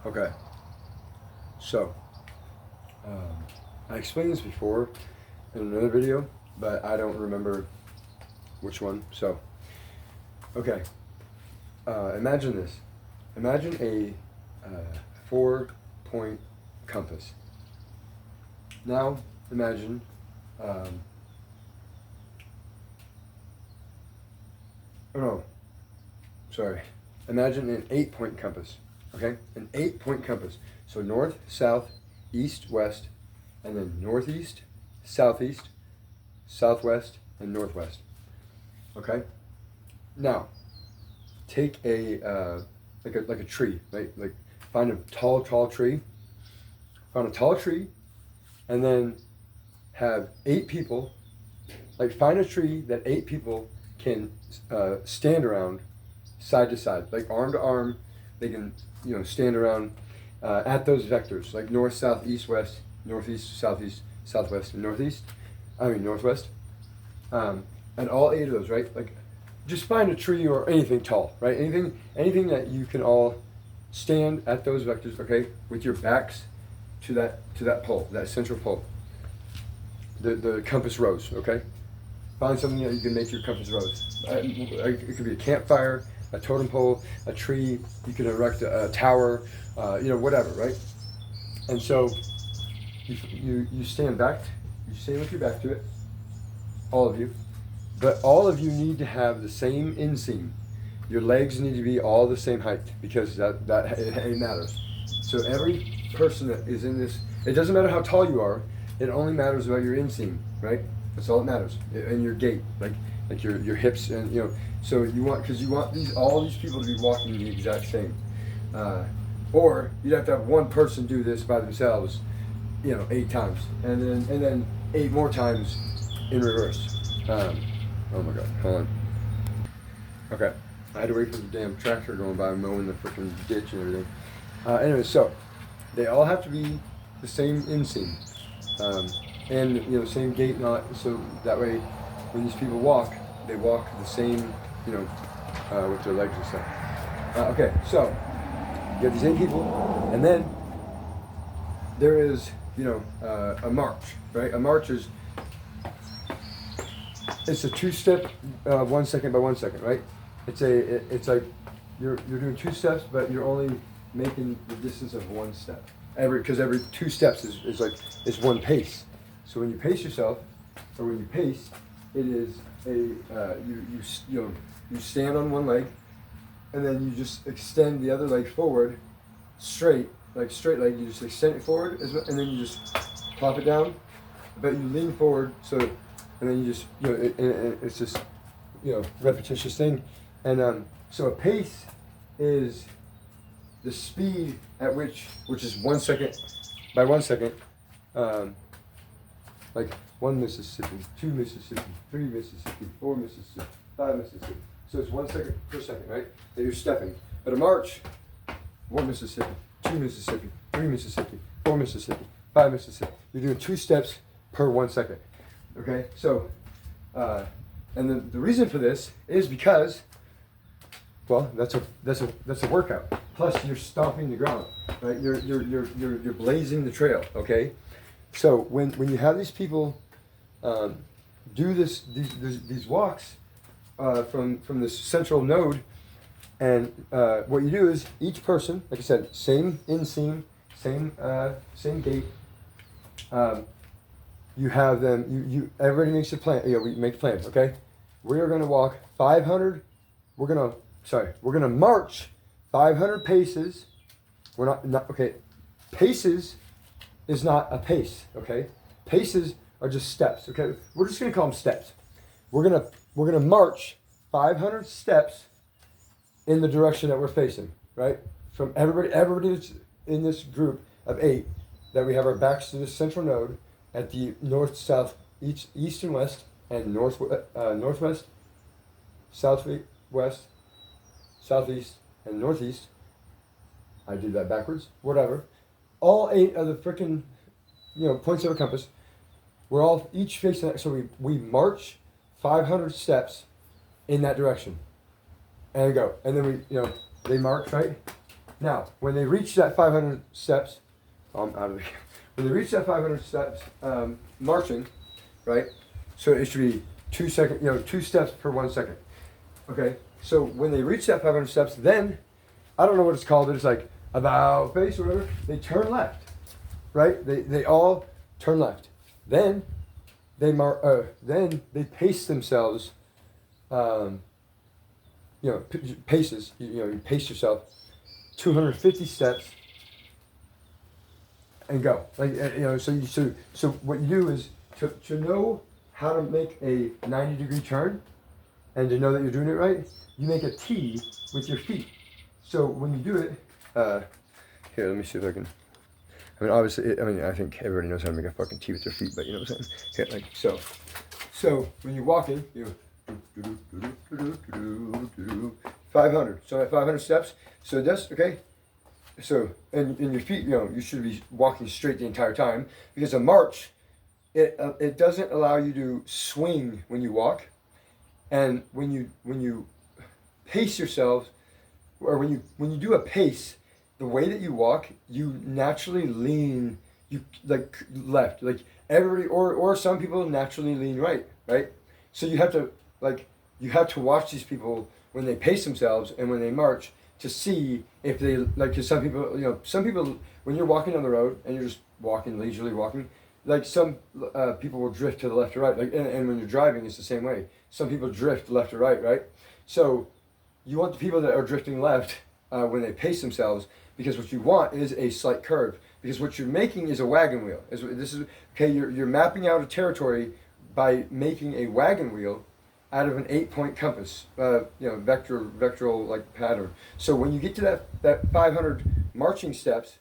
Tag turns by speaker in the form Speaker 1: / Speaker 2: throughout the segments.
Speaker 1: Okay, so I explained this before in another video, but I don't remember which one. So, okay, imagine this. Imagine a 4-point compass. Now, imagine oh no, sorry. Imagine an 8-point compass. Okay, an 8-point compass. So north, south, east, west, and then northeast, southeast, southwest, and northwest. Okay. Now, take a like a tree, right? Like find a tall tree. Find a tall tree, and then have 8 people. Like find a tree that 8 people can stand around, side to side, like arm to arm. They can stand around at those vectors, like north, south, east, west, northeast, southeast, southwest, and northeast. I mean northwest. And all 8 of those, right? Like, just find a tree or anything tall, right? Anything that you can all stand at those vectors, okay, with your backs to that pole, that central pole. The compass rose, okay. Find something that you can make your compass rose. It could be a campfire, a totem pole, a tree. You can erect a tower, whatever, right? And so you stand back. You stand with your back to it, all of you. But all of you need to have the same inseam. Your legs need to be all the same height because that it matters. So every person that is in this, it doesn't matter how tall you are. It only matters about your inseam, right? That's all that matters, and your gait, like your hips, and So you want all these people to be walking the exact same, or you'd have to have one person do this by themselves, 8 times, and then 8 more times in reverse. Oh my God, hold on. Okay, I had to wait for the damn tractor going by mowing the freaking ditch and everything. Anyway, so they all have to be the same inseam, and same gait, so that way when these people walk, they walk the same, with their legs and stuff. Okay, so you have these 8 people, and then there is a march, right? A march is it's a 2-step, 1 second by 1 second, right? It's like you're doing 2 steps, but you're only making the distance of 1 step. Because every 2 steps is 1 pace. So when you pace yourself, or when you pace, it is you stand on 1 leg, and then you just extend the other leg forward, straight leg. You just extend it forward, and then you just plop it down, but you lean forward and then you just it's just repetitious thing, and so a pace is the speed at which is 1 second by 1 second, like 1 Mississippi, 2 Mississippi, 3 Mississippi, 4 Mississippi, 5 Mississippi. So it's 1 second per second, right? That you're stepping. But a march, 1 Mississippi, 2 Mississippi, 3 Mississippi, 4 Mississippi, 5 Mississippi. You're doing 2 steps per 1 second. Okay, so, and the reason for this is because, well, that's a workout. Plus, you're stomping the ground, right? You're blazing the trail. Okay, so when you have these people do these walks from this central node, and what you do is each person, like I said, same inseam, same gait. You have them. Everybody makes a plan. We make a plan. Okay, we are going to walk 500. We're gonna march 500 paces. We're not okay. Paces is not a pace. Okay, paces are just steps. Okay, we're just gonna call them steps. We're gonna march 500 steps in the direction that we're facing. Right, from everybody that's in this group of 8, that we have our backs to the central node. At the north, south, east and west, and northwest, southwest, southeast, and northeast. I did that backwards. Whatever. All 8 of the frickin' points of a compass. We're all each facing that. So we march 500 steps in that direction, and go. And then they march, right? Now, when they reach that 500 steps, I'm out of the. When they reach that 500 steps, marching, right? So it should be 2 seconds, 2 steps per 1 second. Okay. So when they reach that 500 steps, then I don't know what it's called. It's like about face or whatever. They turn left, right? They all turn left. Then they pace themselves. Paces. You pace yourself 250 steps and go. So what you do is to know how to make a 90-degree turn and to know that you're doing it right, you make a T with your feet. So when you do it, here, let me see if I can. I mean, obviously, I think everybody knows how to make a fucking T with their feet, but you know what I'm saying? Here, like so. So when you're walking, you 500. So at 500 steps. So that's okay. So and your feet, you should be walking straight the entire time because a march, it doesn't allow you to swing when you walk, and when you pace yourself, or when you do a pace, the way that you walk, you naturally lean, you like left, like everybody, or some people naturally lean right. So you have to watch these people when they pace themselves and when they march to see if they like. Cause some people when you're walking on the road and you're just walking, leisurely walking, like some people will drift to the left or right. Like and when you're driving, it's the same way. Some people drift left or right. So you want the people that are drifting left when they pace themselves, because what you want is a slight curve. Because what you're making is a wagon wheel. You're mapping out a territory by making a wagon wheel out of an 8-point compass, vectoral like pattern. So when you get to that 500 marching steps,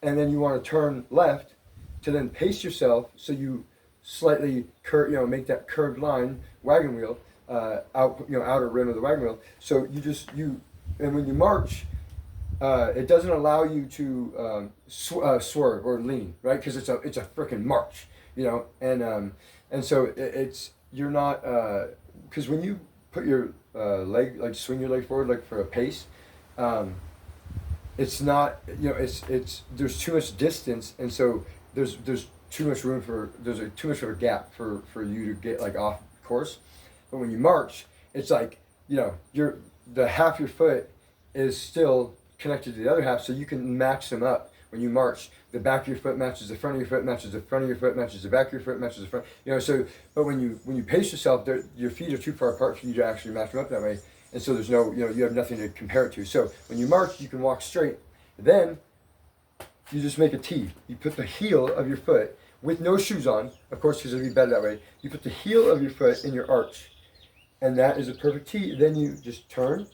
Speaker 1: and then you want to turn left to then pace yourself, so you slightly make that curved line wagon wheel outer rim of the wagon wheel. So and when you march, it doesn't allow you to swerve or lean, right? Because it's a freaking march, and so you're not because when you put your leg, like swing your leg forward like for a pace, it's not it's there's too much distance, and so there's too much room too much of a gap for you to get like off course. But when you march, it's like the half your foot is still connected to the other half, so you can match them up. When you march, the back of your foot matches the front of your foot, matches the front of your foot, matches the back of your foot, matches the front. But when you pace yourself, your feet are too far apart for you to actually match them up that way, and so there's no, you have nothing to compare it to. So when you march, you can walk straight. Then you just make a T. You put the heel of your foot with no shoes on, of course, because it'll be better that way. You put the heel of your foot in your arch, and that is a perfect T. Then you just turn,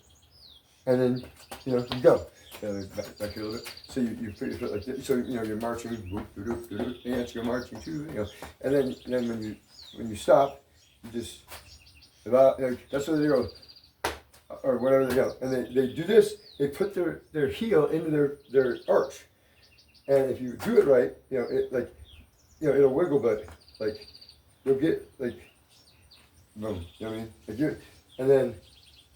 Speaker 1: and then you go. Back here a little bit. So you put your foot like this. So you're marching. Yes, you're marching too. And then when you stop, you just that's where they go, or whatever they go. And they do this. They put their heel into their arch. And if you do it right, it'll wiggle, but like you'll get like boom. You know what I mean? And then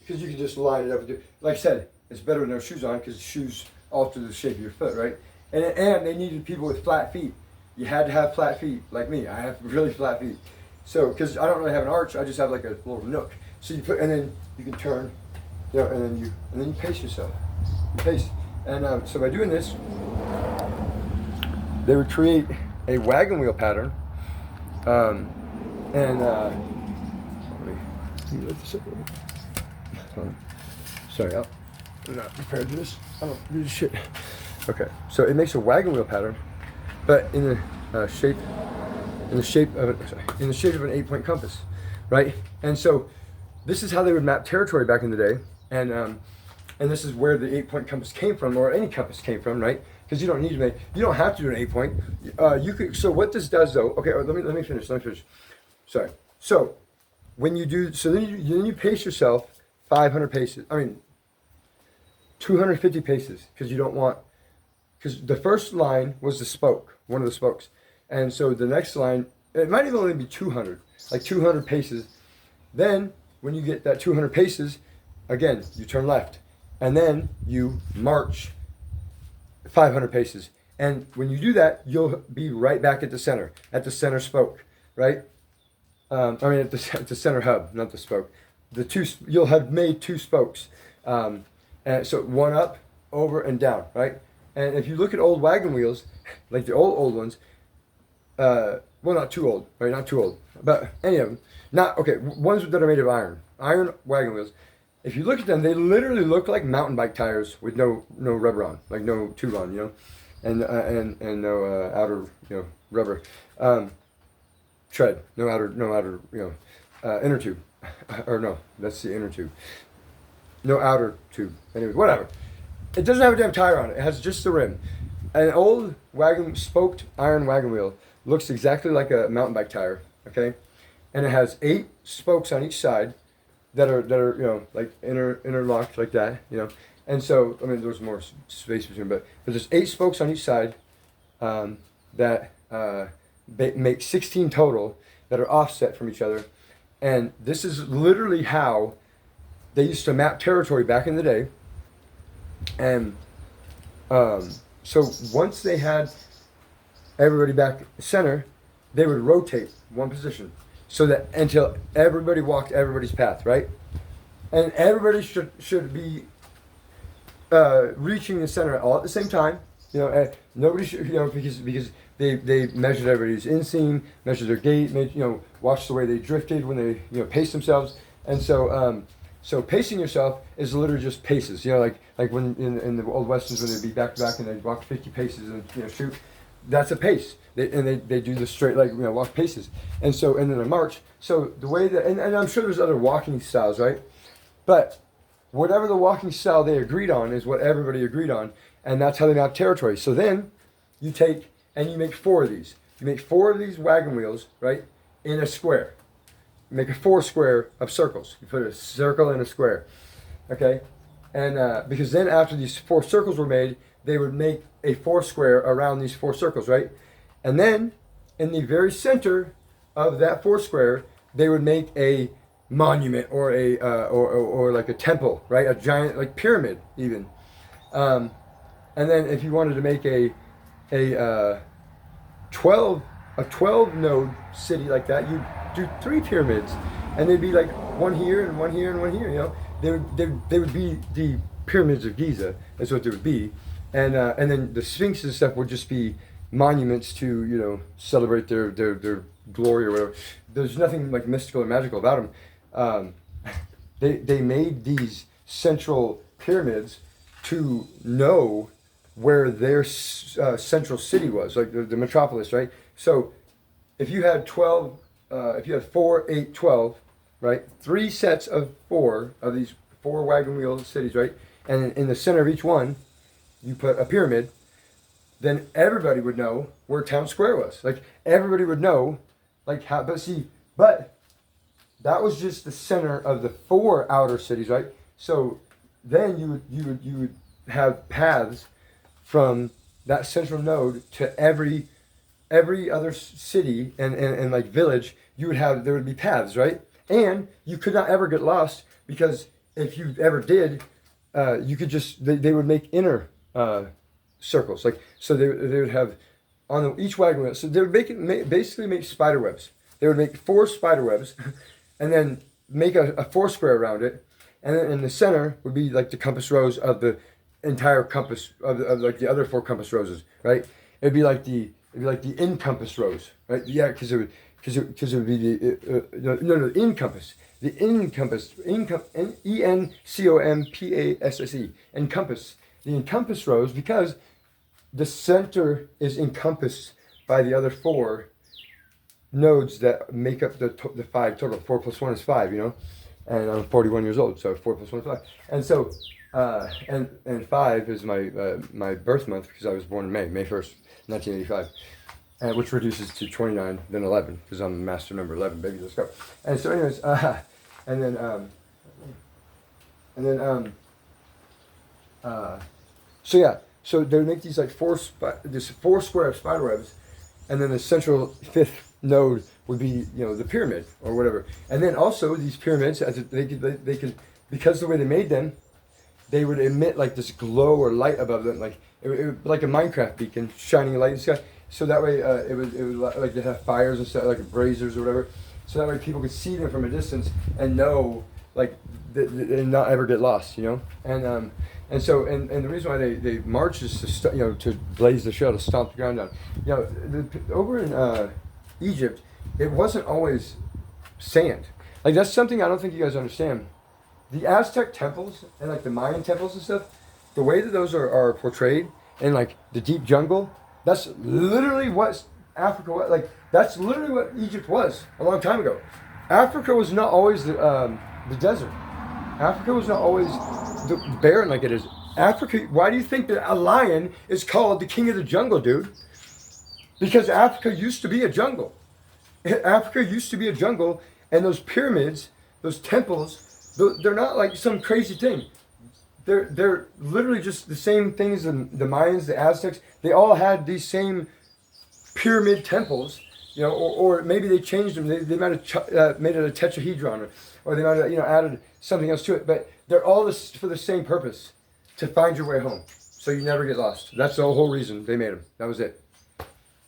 Speaker 1: because you can just line it up. Like I said, it's better with no shoes on because shoes alter the shape of your foot, right? And they needed people with flat feet. You had to have flat feet, like me. I have really flat feet. So, because I don't really have an arch, I just have like a little nook. So you put, and then you can turn, and then you pace yourself. You pace. And so by doing this, they would create a wagon wheel pattern. Let me lift this up a little bit. Sorry, I'm not prepared for this. I don't do this shit. Okay, so it makes a wagon wheel pattern, but in the shape of an 8-point compass, right? And so this is how they would map territory back in the day, and this is where the 8-point compass came from, or any compass came from, right? Because you don't have to do an 8-point. You could. So what this does, though. Okay, let me finish. Sorry. So when you do, so then you pace yourself 500 paces. 250 paces, because because the first line was the spoke, one of the spokes. And so the next line, it might even only be 200 paces. Then when you get that 200 paces, again, you turn left, and then you march 500 paces. And when you do that, you'll be right back at the center spoke, right? At the center hub, not the spoke. You'll have made two spokes. And so one up, over, and down, right? And if you look at old wagon wheels, like the old ones, well, not too old, right? Not too old, but any of them. Ones that are made of iron wagon wheels. If you look at them, they literally look like mountain bike tires with no rubber on, like no tube on, and no outer rubber tread, no outer inner tube, or no, that's the inner tube, no outer tube. Anyway, whatever. It doesn't have a damn tire on it. It has just the rim. An old spoked iron wagon wheel looks exactly like a mountain bike tire, okay, and it has 8 spokes on each side that are like interlocked like that, and so there's more space between, but there's 8 spokes on each side that make 16 total that are offset from each other, and this is literally how they used to map territory back in the day, and so once they had everybody back center, they would rotate one position. So that until everybody walked everybody's path, right? And everybody should be reaching the center all at the same time. Nobody should, because they measured everybody's inseam, measured their gait, watched the way they drifted when they paced themselves. And so pacing yourself is literally just paces. Like when in the old westerns when they'd be back to back and they'd walk 50 paces and shoot. That's a pace. They do the straight leg, walk paces. And then a march. So the way that, and I'm sure there's other walking styles, right? But whatever the walking style they agreed on is what everybody agreed on. And that's how they map territory. So then you take and you make 4 of these. You make 4 of these wagon wheels, right? In a square. You make a 4 square of circles. You put a circle in a square. Okay? And because then after these 4 circles were made, they would make a 4 square around these 4 circles, right? And then in the very center of that 4 square, they would make a monument or a or like a temple, right? A giant like pyramid even. And then if you wanted to make a 12 node city like that, you do 3 pyramids, and they'd be like one here and one here and one here. They would be the pyramids of Giza. That's what they would be. And then the Sphinx and stuff would just be monuments to celebrate their glory or whatever. There's nothing like mystical or magical about them. They made these central pyramids to know where their central city was, like the metropolis, right? So if you had 12, if you had 4, 8, 12, right? 3 sets of 4 of these 4 wagon wheel cities, right? And in the center of each one, you put a pyramid, then everybody would know where town square was. Like everybody would know, like how. But that was just the center of the 4 outer cities, right? So then you would have paths from that central node to every other city and like village. There would be paths, right? And you could not ever get lost, because if you ever did, you could just they would make inner circles, like so they would have on each wagon wheel. So they would basically make spider webs. They would make 4 spider webs, and then make a 4 square around it, and then in the center would be like the compass rose of the entire compass of like the other 4 compass roses, right? It'd be like the in compass rose, right? Yeah, because it would be the in compass. The encompass, ENCOMPASSE, encompass. The encompass rose, because the center is encompassed by the other 4 nodes that make up the 5 total. 4 plus 1 is 5, and I'm 41 years old, so 4 plus 1 is 5. And so, and 5 is my birth month, because I was born in May 1st, 1985. Which reduces to 29, then 11, because I'm master number 11, baby, let's go. And so anyways, so yeah, so they would make these like 4 square spider webs, and then the central 5th node would be, the pyramid or whatever. And then also these pyramids, they could, because the way they made them, they would emit like this glow or light above them, like like a Minecraft beacon shining a light in the sky. So that way, it would like they have fires and stuff, like braziers or whatever. So that way, people could see them from a distance and know, like, and not ever get lost, you know. And so the reason why they march is to to blaze the trail, to stomp the ground down. You know, over in Egypt, it wasn't always sand. Like, that's something I don't think you guys understand. The Aztec temples and like the Mayan temples and stuff, the way that those are portrayed in like the deep jungle, that's literally what Africa was. Like, that's literally what Egypt was a long time ago. Africa was not always the desert. Africa was not always the barren like it is. Africa, why do you think that a lion is called the king of the jungle, dude? Because Africa used to be a jungle. Africa used to be a jungle, and those pyramids, those temples, they're not like some crazy thing. They're literally just the same things as the Mayans, the Aztecs. They all had these same pyramid temples, you know, or maybe they changed them. They might have made it a tetrahedron, or they might have, added something else to it. But they're all for the same purpose, to find your way home, so you never get lost. That's the whole reason they made them. That was it.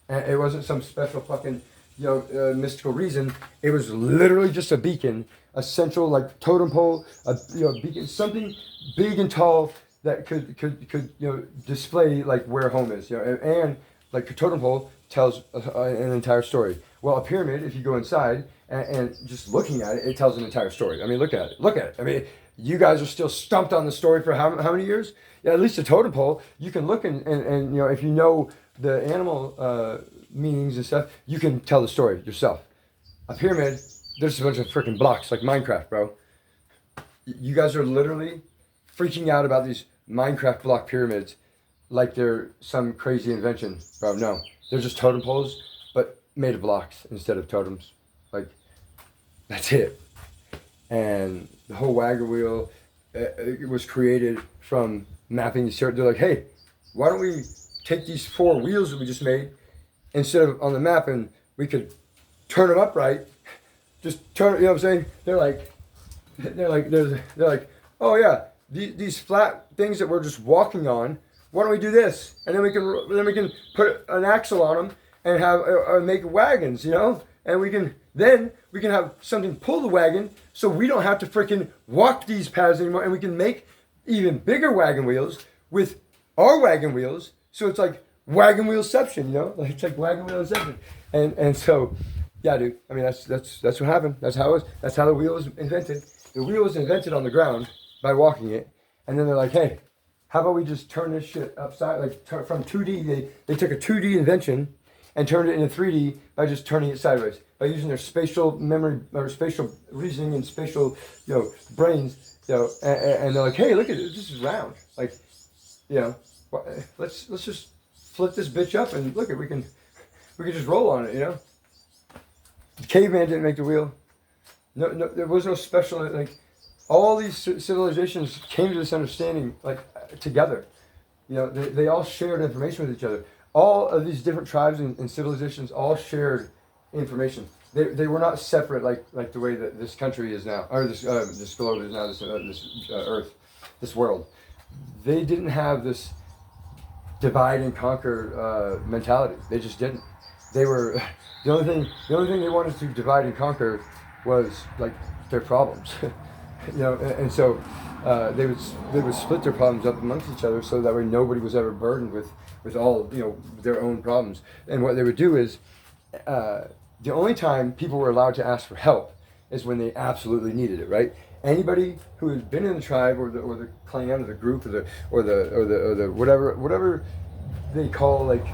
Speaker 1: And it wasn't some special fucking, mystical reason. It was literally just a beacon, a central like totem pole, a beacon, something big and tall that could display like where home is, and like a totem pole tells an entire story. Well, a pyramid, if you go inside and just looking at it, it tells an entire story. I mean, look at it. I mean, you guys are still stumped on the story for how many years? Yeah, at least a totem pole, you can look and if you know the animal meanings and stuff, you can tell the story yourself. A pyramid, there's a bunch of freaking blocks, like Minecraft, bro. You guys are literally freaking out about these Minecraft block pyramids like they're some crazy invention, bro. No, they're just totem poles, but made of blocks instead of totems. Like, that's it. And the whole wagon wheel, it was created from mapping the territory. They're like, hey, why don't we take these 4 wheels that we just made, instead of on the map, and we could turn them upright, just turn, you know what I'm saying? They're like, oh yeah, these flat things that we're just walking on, why don't we do this? And then we can put an axle on them and have make wagons, and we can have something pull the wagon, so we don't have to freaking walk these paths anymore, and we can make even bigger wagon wheels with our wagon wheels. So it's like wagon wheelception, like it's like wagon wheelception, and so, yeah, dude. I mean, that's what happened. That's how the wheel was invented. The wheel was invented on the ground by walking it, and then they're like, hey, how about we just turn this shit upside, like from 2D? They took a 2D invention and turned it into 3D by just turning it sideways, by using their spatial memory or spatial reasoning and spatial, brains, and they're like, hey, look at this. This is round. Like, let's just flip this bitch up and look at we can just roll on it. The caveman didn't make the wheel. No, there was no special, like, all these civilizations came to this understanding, like, together. They all shared information with each other. All of these different tribes and civilizations all shared information. They were not separate like the way that this country is now, or this globe is now, this Earth, this world. They didn't have this divide and conquer mentality. They just didn't. They were the only thing they wanted to divide and conquer was like their problems, and so they would split their problems up amongst each other, so that way nobody was ever burdened with all their own problems. And what they would do is the only time people were allowed to ask for help is when they absolutely needed it, right? Anybody who had been in the tribe or the clan or the group or the whatever they call like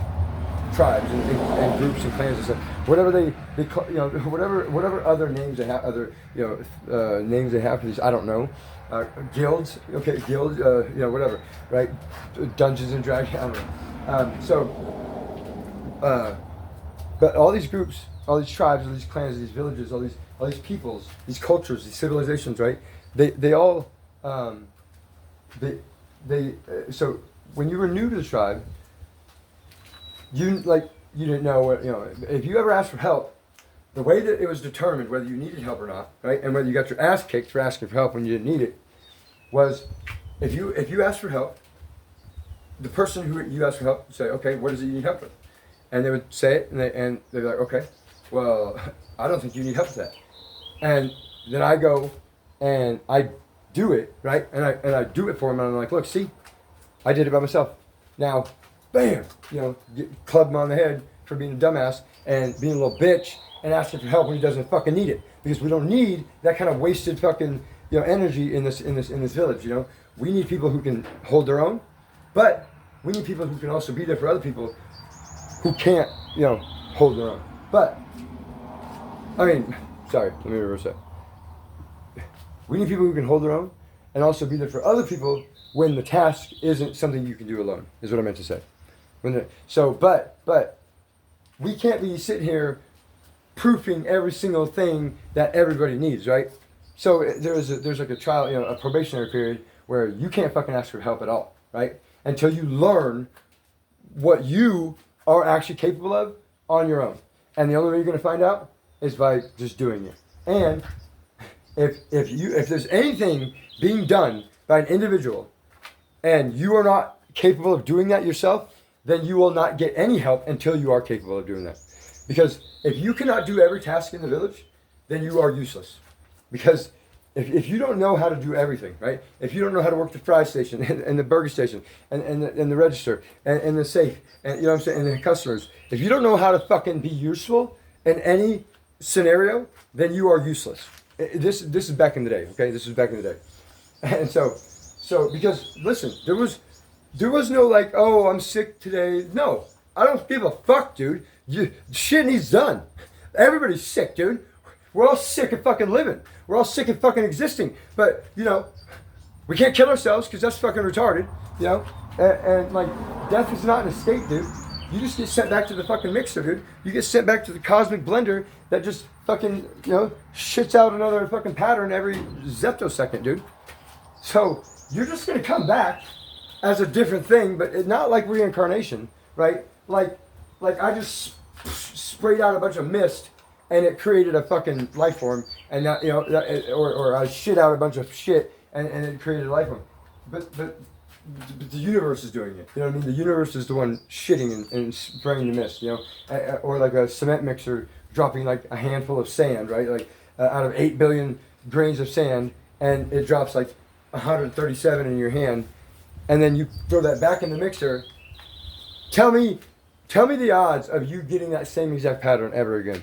Speaker 1: tribes and groups and clans and stuff, whatever they call, whatever other names they have, names they have for these, I don't know, guilds, whatever, right? Dungeons and Dragons, I don't know. But all these groups, all these tribes, all these clans, these villages, all these peoples, these cultures, these civilizations, right? They all so when you were new to the tribe, you didn't know what, if you ever asked for help, the way that it was determined whether you needed help or not, right, and whether you got your ass kicked for asking for help when you didn't need it, was if you ask for help, the person who you ask for help would say, okay, what is it you need help with? And they would say it, and they'd be like, okay, well, I don't think you need help with that. And then I go and I do it, right? And I do it for them, and I'm like, look, see, I did it by myself. Now, bam, club him on the head for being a dumbass and being a little bitch and asking for help when he doesn't fucking need it. Because we don't need that kind of wasted fucking energy in this village. We need people who can hold their own, but we need people who can also be there for other people who can't hold their own. But I mean, sorry, let me reverse that. We need people who can hold their own and also be there for other people when the task isn't something you can do alone, is what I meant to say. But we can't be sitting here proofing every single thing that everybody needs, right? So there's like a trial, a probationary period where you can't fucking ask for help at all, right? Until you learn what you are actually capable of on your own. And the only way you're going to find out is by just doing it. And if there's anything being done by an individual and you are not capable of doing that yourself, then you will not get any help until you are capable of doing that. Because if you cannot do every task in the village, then you are useless. Because if you don't know how to do everything, right? If you don't know how to work the fry station and the burger station and the register and the safe and what I'm saying, and the customers, if you don't know how to fucking be useful in any scenario, then you are useless. This is back in the day, okay? This is back in the day. And so because listen, there was no like, oh, I'm sick today. No, I don't give a fuck, dude. Shit needs done. Everybody's sick, dude. We're all sick of fucking living. We're all sick of fucking existing. But, we can't kill ourselves because that's fucking retarded, And like, death is not an escape, dude. You just get sent back to the fucking mixer, dude. You get sent back to the cosmic blender that just fucking, shits out another fucking pattern every zeptosecond, dude. So, you're just going to come back as a different thing, but it's not like reincarnation, right? Like I just sprayed out a bunch of mist and it created a fucking life form, and that, or I shit out a bunch of shit and it created a life form. But the universe is doing it. You know what I mean? The universe is the one shitting and spraying the mist, or like a cement mixer dropping like a handful of sand, right? Like out of 8 billion grains of sand, and it drops like 137 in your hand, and then you throw that back in the mixer. Tell me the odds of you getting that same exact pattern ever again.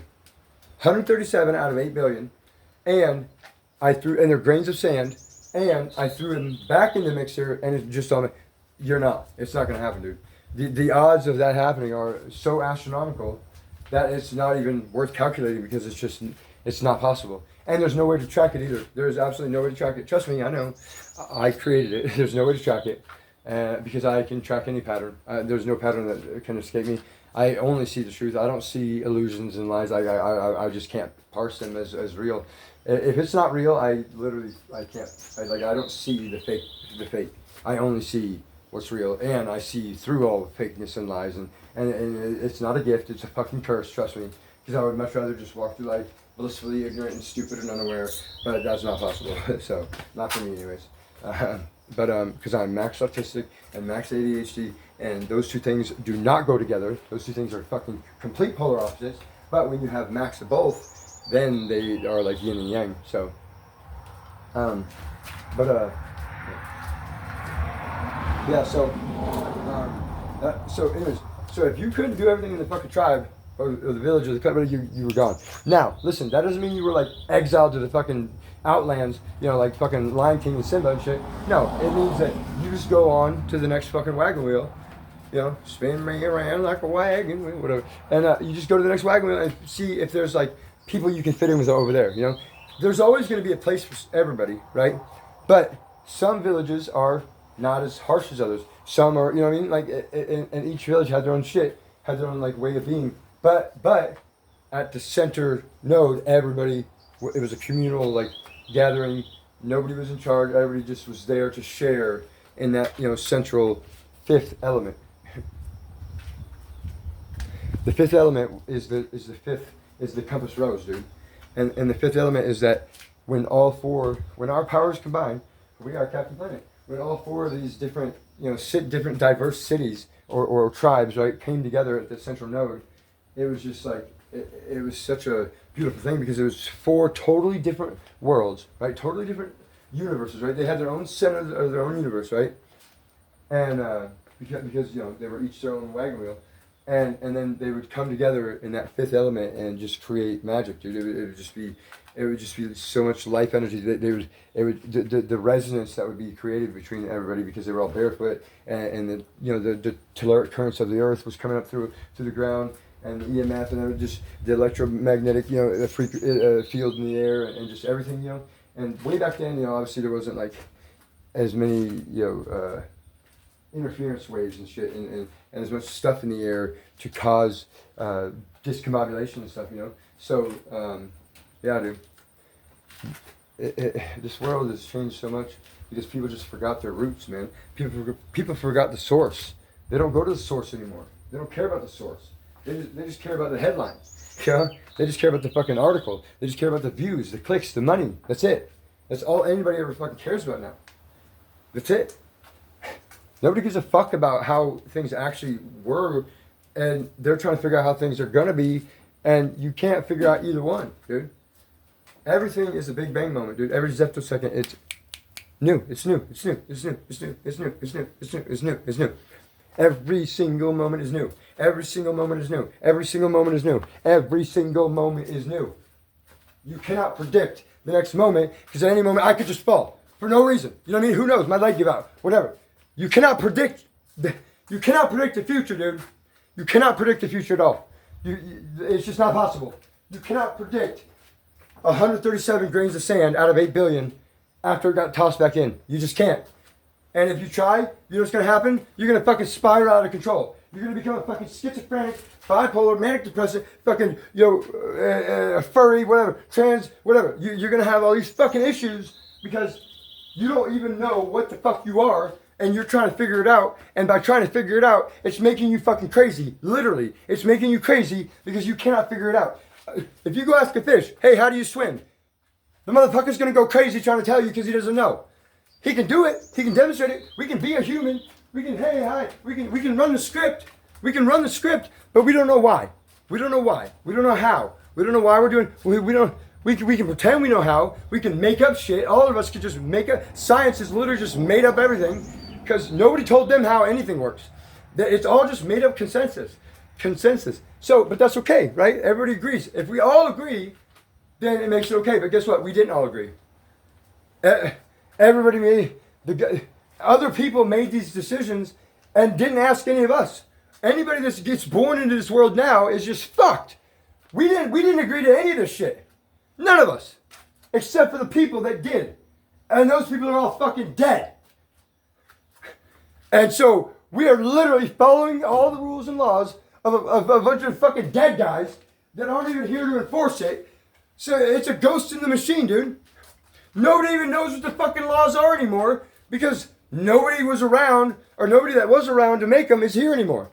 Speaker 1: 137 out of 8 billion, and they're grains of sand, and I threw them back in the mixer, and it's just on it. It's not going to happen, dude. The odds of that happening are so astronomical that it's not even worth calculating, because it's not possible. And there's no way to track it either. There's absolutely no way to track it. Trust me, I know. I created it. There's no way to track it, because I can track any pattern. There's no pattern that can escape me. I only see the truth. I don't see illusions and lies. I just can't parse them as real. If it's not real, I can't. I don't see the fake. I only see what's real, and I see through all the fakeness and lies, and it's not a gift. It's a fucking curse. Trust me, because I would much rather just walk through life blissfully ignorant and stupid and unaware, but that's not possible. So not for me, anyways. But because I'm max autistic and max ADHD, and those two things do not go together. Those two things are fucking complete polar opposites. But when you have max of both, then they are like yin and yang. So, yeah. So anyways, so if you couldn't do everything in the fucking tribe or the village or the company, you were gone. Now, listen, that doesn't mean you were like exiled to the fucking outlands, like fucking Lion King and Simba and shit. No, it means that you just go on to the next fucking wagon wheel, spin me around like a wagon wheel, whatever. And you just go to the next wagon wheel and see if there's like people you can fit in with over there, There's always going to be a place for everybody, right? But some villages are not as harsh as others. Some are, you know what I mean? Like, and each village had their own shit, had their own like way of being. But at the center node, everybody, it was a communal like gathering. Nobody was in charge. Everybody just was there to share in that central fifth element. The fifth element is the compass rose, dude. And the fifth element is that when our powers combine, we are Captain Planet. when all four of these different, different diverse cities or tribes, right, came together at the central node, it was just like, it was such a beautiful thing because it was four totally different worlds, right, totally different universes, right? They had their own center of their own universe, right? And because they were each their own wagon wheel, and then they would come together in that fifth element and just create magic, dude. It would just be so much life energy that the resonance that would be created between everybody because they were all barefoot, and the telluric currents of the earth was coming up through the ground, and the EMF, and just the electromagnetic field in the air, and just everything, and way back then, obviously there wasn't like as many interference waves and shit, and as much stuff in the air to cause discombobulation and stuff, So, yeah, dude. This world has changed so much because people just forgot their roots, man. People forgot the source. They don't go to the source anymore. They don't care about the source. They just care about the headlines. They just care about the fucking article. They just care about the views, the clicks, the money. That's it. That's all anybody ever fucking cares about now. That's it. Nobody gives a fuck about how things actually were, and they're trying to figure out how things are gonna be, and you can't figure out either one, dude. Everything is a Big Bang moment, dude. Every zeptosecond, it's new. It's new. It's new. It's new. It's new. It's new. It's new. It's new. It's new. It's new. Every single moment is new. Every single moment is new. Every single moment is new. Every single moment is new. You cannot predict the next moment because at any moment I could just fall for no reason. You know what I mean? Who knows? My leg give out. Whatever. You cannot predict the future, dude. You cannot predict the future at all. It's just not possible. You cannot predict 137 grains of sand out of 8 billion after it got tossed back in. You just can't. And if you try, you know what's going to happen? You're going to fucking spiral out of control. You're going to become a fucking schizophrenic, bipolar, manic depressive, fucking, furry, whatever, trans, whatever. You're going to have all these fucking issues because you don't even know what the fuck you are, and you're trying to figure it out. And by trying to figure it out, it's making you fucking crazy. Literally. It's making you crazy because you cannot figure it out. If you go ask a fish, hey, how do you swim? The motherfucker's going to go crazy trying to tell you because he doesn't know. He can do it. He can demonstrate it. We can be a human. We can, hey, hi. We can run the script. We can run the script, but we don't know why. We don't know why. We don't know how. We don't know why we're doing. We can pretend we know how. We can make up shit. All of us can just make up. Science has literally just made up everything because nobody told them how anything works. It's all just made up consensus. So, but that's okay, right? Everybody agrees. If we all agree, then it makes it okay. But guess what? We didn't all agree. Everybody other people made these decisions and didn't ask any of us. Anybody that gets born into this world now is just fucked. We didn't agree to any of this shit. None of us. Except for the people that did. And those people are all fucking dead. And so we are literally following all the rules and laws of a bunch of fucking dead guys that aren't even here to enforce it. So it's a ghost in the machine, dude. Nobody even knows what the fucking laws are anymore because nobody was around, or nobody that was around to make them is here anymore.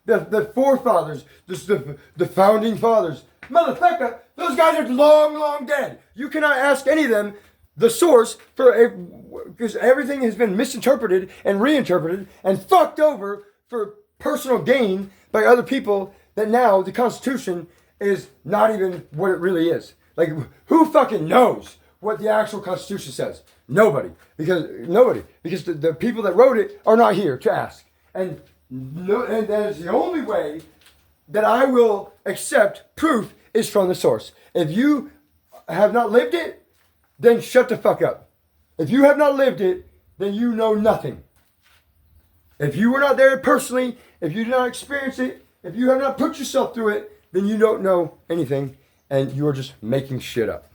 Speaker 1: The forefathers, the founding fathers. Motherfucker, those guys are long, long dead. You cannot ask any of them the source because everything has been misinterpreted and reinterpreted and fucked over for personal gain by other people that now the Constitution is not even what it really is. Like, who fucking knows what the actual Constitution says? Nobody. Because the people that wrote it are not here to ask. And that is the only way that I will accept proof is from the source. If you have not lived it, then shut the fuck up. If you have not lived it, then you know nothing. If you were not there personally, if you did not experience it, if you have not put yourself through it, then you don't know anything and you are just making shit up.